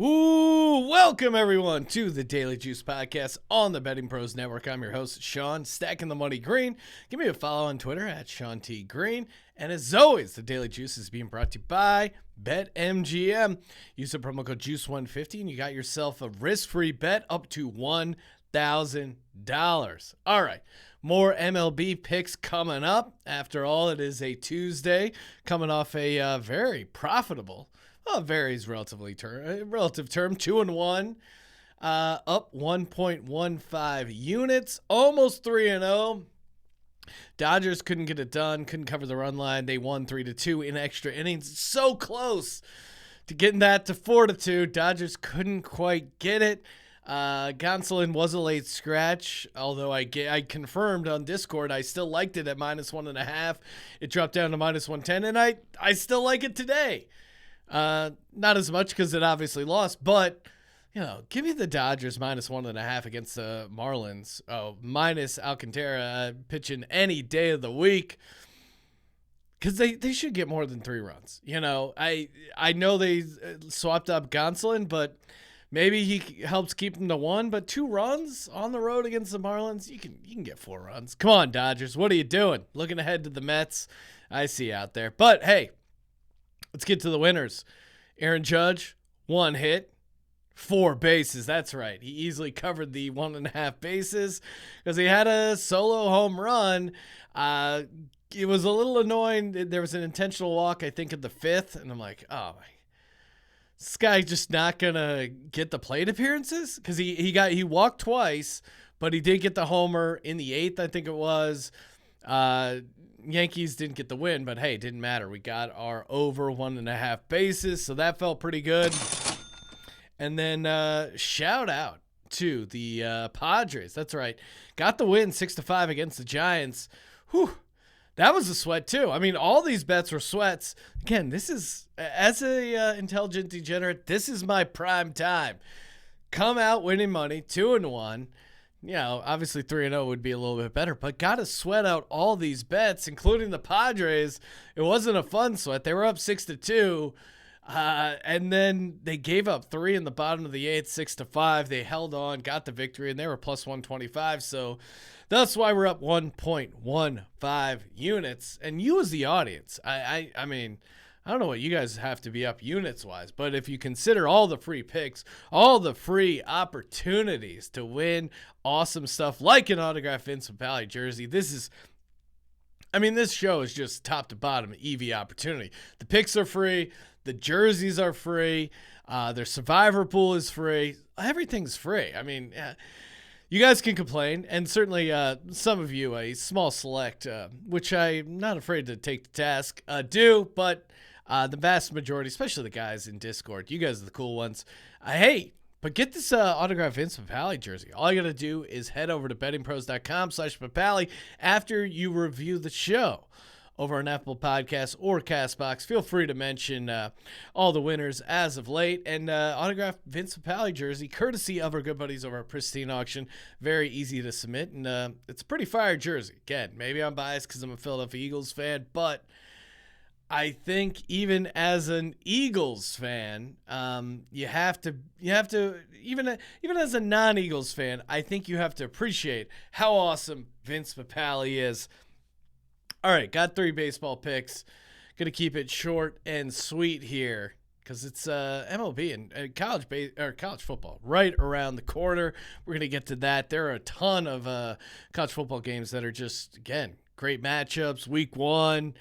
Ooh, welcome everyone to the Daily Juice Podcast on the Betting Pros Network. I'm your host, Sean, stacking the money green. Give me a follow on Twitter at Sean T. Green. And as always, the Daily Juice is being brought to you by BetMGM. Use the promo code JUICE150 and you got yourself a risk-free bet up to $1,000. All right, more MLB picks coming up. After all, it is a Tuesday coming off a very profitable varies relative term, 2-1, up 1.15 units, almost 3-0. Dodgers couldn't get it done, couldn't cover the run line. They won 3-2 in extra innings. So close to getting that to 4-2. Dodgers couldn't quite get it. Gonsolin was a late scratch, although I confirmed on Discord I still liked it at -1.5. It dropped down to -110, and I still like it today. Not as much because it obviously lost, but, give me the Dodgers -1.5 against the Marlins. Oh, minus Alcantara pitching any day of the week because they should get more than 3 runs. I know they swapped up Gonsolin, but maybe he helps keep them to 1, but 2 runs on the road against the Marlins, you can get 4 runs. Come on, Dodgers. What are you doing? Looking ahead to the Mets. I see out there. But, hey, let's get to the winners. Aaron Judge, 1 hit, 4 bases. That's right. He easily covered the 1.5 bases because he had a solo home run. It was a little annoying. There was an intentional walk, I think, in the 5th, and I'm like, oh my. This guy just not gonna get the plate appearances because he walked twice, but he did get the homer in the 8th, I think it was. Yankees didn't get the win, but hey, it didn't matter. We got our over 1.5 bases, so that felt pretty good. And then shout out to the Padres. That's right. Got the win 6-5 against the Giants. Whew. That was a sweat too. I mean, all these bets were sweats. Again, this is, as a intelligent degenerate, this is my prime time. Come out winning money, 2-1. Obviously 3-0 would be a little bit better, but got to sweat out all these bets, including the Padres. It wasn't a fun sweat. They were up 6-2, and then they gave up 3 in the bottom of the 8th, 6-5. They held on, got the victory, and they were plus 125. So that's why we're up 1.15 units. And you as the audience, I mean, I don't know what you guys have to be up units-wise, but if you consider all the free picks, all the free opportunities to win awesome stuff like an autographed Vince Papale jersey, this show is just top to bottom EV opportunity. The picks are free. The jerseys are free. Their survivor pool is free. Everything's free. I mean, you guys can complain, and certainly some of you, a small select, which I'm not afraid to take the task, do, but the vast majority, especially the guys in Discord, you guys are the cool ones. Hey, but get this autographed Vince Papale jersey. All you got to do is head over to bettingpros.com/Papale after you review the show over on Apple Podcasts or CastBox. Feel free to mention all the winners as of late. And autographed Vince Papale jersey, courtesy of our good buddies over at Pristine Auction. Very easy to submit, and it's a pretty fire jersey. Again, maybe I'm biased because I'm a Philadelphia Eagles fan, but I think even as an Eagles fan, you have to even as a non-Eagles fan, I think you have to appreciate how awesome Vince Papale is. All right, got 3 baseball picks. Gonna keep it short and sweet here because it's MLB and college football right around the corner. We're gonna get to that. There are a ton of college football games that are just, again, great matchups. Week 1.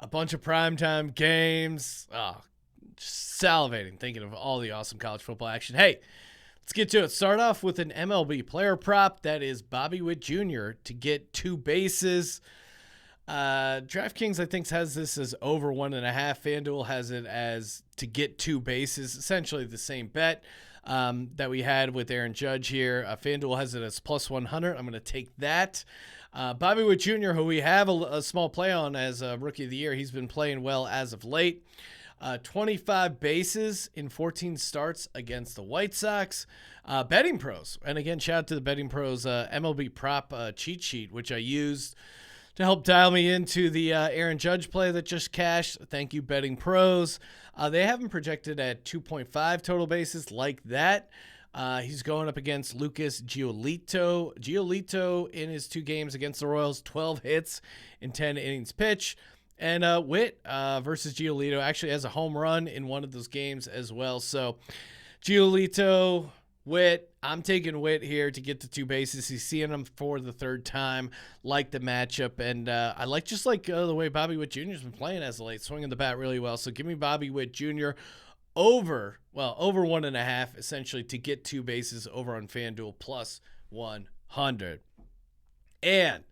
A bunch of primetime games. Just salivating thinking of all the awesome college football action. Hey, let's get to it. Start off with an MLB player prop. That is Bobby Witt Jr. to get 2 bases. DraftKings, I think, has this as over 1.5. FanDuel has it as to get 2 bases. Essentially the same bet that we had with Aaron Judge here. FanDuel has it as plus 100. I'm going to take that. Bobby Witt Jr., who we have a small play on as a Rookie of the Year, he's been playing well as of late. 25 bases in 14 starts against the White Sox. Betting Pros, and again, shout out to the Betting Pros MLB prop cheat sheet, which I used To help dial me into the Aaron Judge play that just cashed, thank you, Betting Pros. They have him projected at 2.5 total bases like that. He's going up against Lucas Giolito. Giolito in his 2 games against the Royals, 12 hits in 10 innings pitch. And Witt versus Giolito actually has a home run in one of those games as well. So Giolito, Witt, I'm taking Witt here to get the 2 bases. He's seeing him for the 3rd time. Like the matchup, and I like the way Bobby Witt Jr. has been playing as of late, swinging the bat really well. So give me Bobby Witt Jr. over 1.5 essentially to get 2 bases over on FanDuel plus 100. And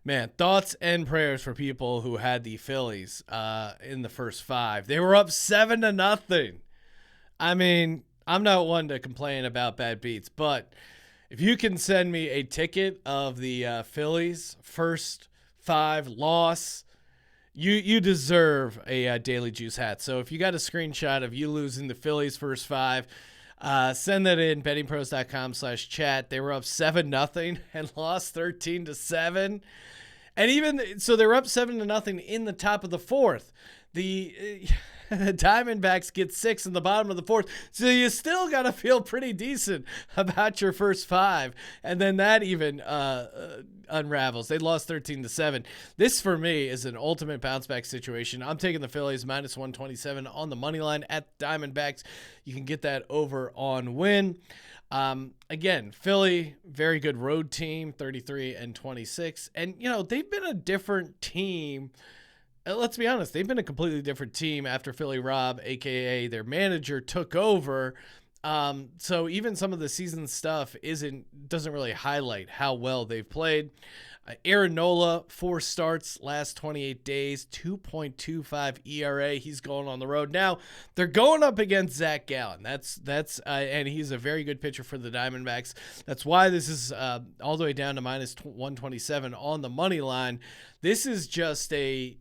man, thoughts and prayers for people who had the Phillies in the first 5. They were up 7-0. I mean, I'm not one to complain about bad beats, but if you can send me a ticket of the Phillies first 5 loss, you deserve a Daily Juice hat. So if you got a screenshot of you losing the Phillies first 5, send that in, bettingpros.com/chat. They were up 7-0 and lost 13-7. And even so, they were up 7-0 in the top of the 4th. The Diamondbacks get 6 in the bottom of the 4th. So you still got to feel pretty decent about your first 5. And then that even unravels. They lost 13-7. This, for me, is an ultimate bounce back situation. I'm taking the Phillies minus 127 on the money line at Diamondbacks. You can get that over on win. Again, Philly, very good road team, 33-26. And, they've been a different team. Let's be honest, they've been a completely different team after Philly Rob, a.k.a. their manager, took over. So even some of the season stuff doesn't really highlight how well they've played. Aaron Nola, 4 starts last 28 days, 2.25 ERA. He's going on the road. Now, they're going up against Zach Gallen. And he's a very good pitcher for the Diamondbacks. That's why this is all the way down to minus 127 on the money line. This is just a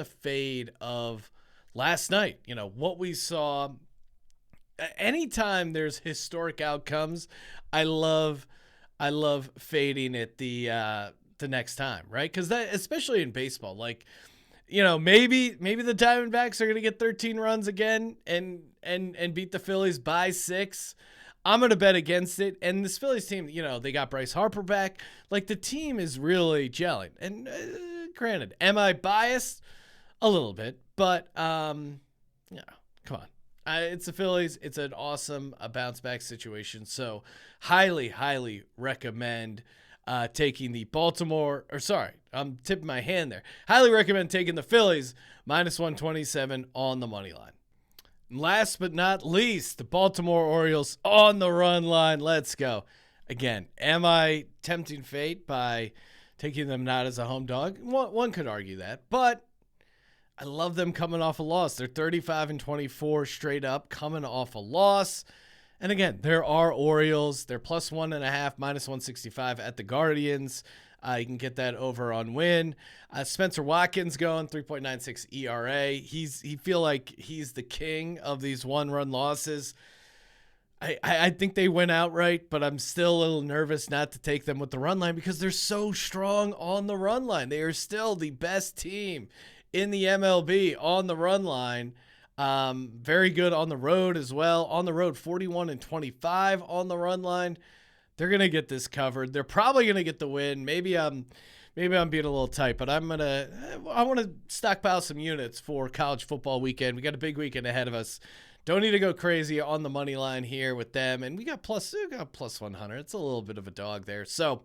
fade of last night. What we saw. Anytime there's historic outcomes, I love fading it the next time, right? Because that, especially in baseball, maybe the Diamondbacks are gonna get 13 runs again and beat the Phillies by 6. I'm gonna bet against it. And this Phillies team, they got Bryce Harper back. The team is really gelling. And granted, am I biased? A little bit, but come on. It's the Phillies. It's an awesome bounce back situation. So highly, highly recommend taking the I'm tipping my hand there. Highly recommend taking the Phillies minus 127 on the money line. And last but not least, the Baltimore Orioles on the run line. Let's go. Again, am I tempting fate by taking them not as a home dog? One could argue that, but I love them coming off a loss. They're 35-24 straight up, coming off a loss. And again, there are Orioles. They're plus 1.5, minus 165 at the Guardians. You can get that over on win. Spencer Watkins going 3.96 ERA. He feel like he's the king of these 1-run losses. I think they went outright, but I'm still a little nervous not to take them with the run line because they're so strong on the run line. They are still the best team in the MLB on the run line. Very good on the road as well. On the road, 41-25 on the run line. They're going to get this covered. They're probably going to get the win. Maybe I'm being a little tight, but I want to stockpile some units for college football weekend. We got a big weekend ahead of us. Don't need to go crazy on the money line here with them. And we got plus 100. It's a little bit of a dog there. So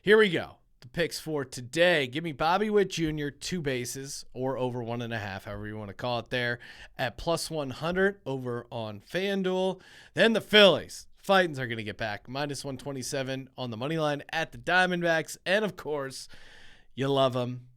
here we go. The picks for today. Give me Bobby Witt Jr. 2 bases or over 1.5, however you want to call it there, at plus 100 over on FanDuel. Then the Phillies. Fightins are going to get back. Minus 127 on the money line at the Diamondbacks. And, of course, you love them.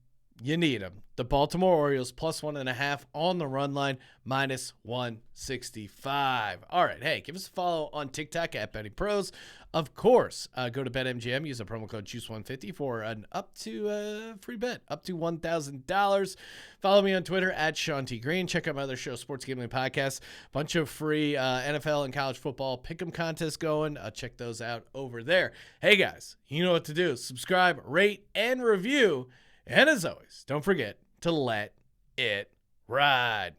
You need them. The Baltimore Orioles plus 1.5 on the run line, minus 165. All right. Hey, give us a follow on TikTok at Betting Pros. Of course, go to BetMGM. Use the promo code JUICE150 for an up to free bet, up to $1,000. Follow me on Twitter at Sean T. Green. Check out my other show, Sports Gambling Podcast. Bunch of free NFL and college football pick'em contests going. Check those out over there. Hey, guys, you know what to do. Subscribe, rate, and review. And as always, don't forget to let it ride.